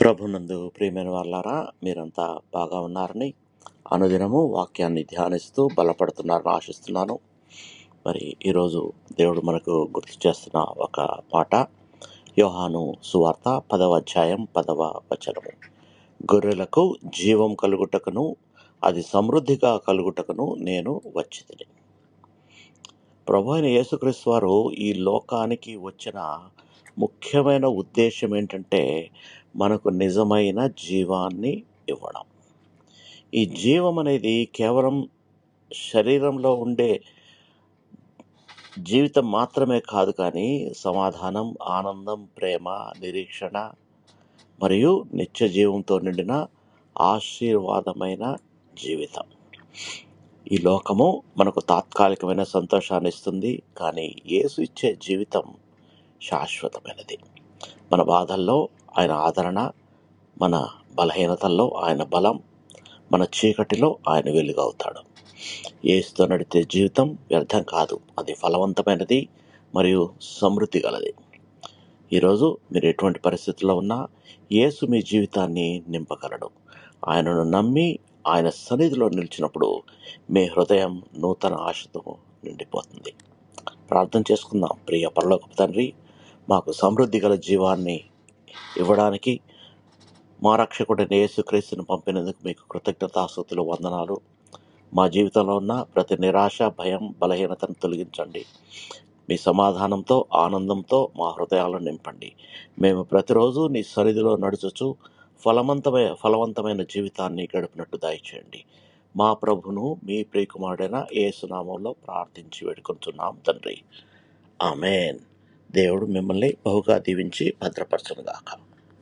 ప్రభునందు ప్రియమైన వాళ్ళారా, మీరంతా బాగా ఉన్నారని, అనుదినము వాక్యాన్ని ధ్యానిస్తూ బలపడుతున్నారని ఆశిస్తున్నాను. మరి ఈరోజు దేవుడు మనకు గుర్తు చేస్తున్న ఒక మాట, యోహాను సువార్త 10వ అధ్యాయం 10వ వచనము. గొర్రెలకు జీవం కలుగుటకును అది సమృద్ధిగా కలుగుటకును నేను వచ్చితిని. ప్రభు అయిన యేసుక్రీస్తు వారు ఈ లోకానికి వచ్చిన ముఖ్యమైన ఉద్దేశం ఏంటంటే, మనకు నిజమైన జీవాన్ని ఇవ్వడం. ఈ జీవం అనేది కేవలం శరీరంలో ఉండే జీవితం మాత్రమే కాదు, కానీ సమాధానం, ఆనందం, ప్రేమ, నిరీక్షణ మరియు నిత్య జీవంతో నిండిన ఆశీర్వాదమైన జీవితం. ఈ లోకము మనకు తాత్కాలికమైన సంతోషాన్ని ఇస్తుంది, కానీ యేసు ఇచ్చే జీవితం శాశ్వతమైనది. మన బాధల్లో ఆయన ఆదరణ, మన బలహీనతల్లో ఆయన బలం, మన చీకటిలో ఆయన వెలుగవుతాడు. యేసుతో నడిచే జీవితం వ్యర్థం కాదు, అది ఫలవంతమైనది మరియు సమృద్ధి గలది. ఈరోజు మీరు ఎటువంటి పరిస్థితుల్లో ఉన్నా యేసు మీ జీవితాన్ని నింపగలడు. ఆయనను నమ్మి ఆయన సన్నిధిలో నిలిచినప్పుడు మీ హృదయం నూతన ఆశతో నిండిపోతుంది. ప్రార్థన చేసుకుందాం. ప్రియ పరలోకపు తండ్రి, మాకు సమృద్ధి గల జీవాన్ని ఇవ్వడానికి మా రక్షకుడైన యేసుక్రీస్తును పంపినందుకు మీకు కృతజ్ఞతాస్తుతులు, వందనాలు. మా జీవితంలో ఉన్న ప్రతి నిరాశ, భయం, బలహీనతను తొలగించండి. మీ సమాధానంతో, ఆనందంతో మా హృదయాలను నింపండి. మేము ప్రతిరోజు నీ సన్నిధిలో నడుచుచు ఫలవంతమైన జీవితాన్ని గడిపినట్టు దయచేయండి. మా ప్రభును మీ ప్రియకుమారుడైన యేసు నామములో ప్రార్థించి వేడుకొంటున్నాం తండ్రి. ఆమేన్. దేవుడు మిమ్మల్ని బహుగా దీవించి భద్రపరచునుగాక.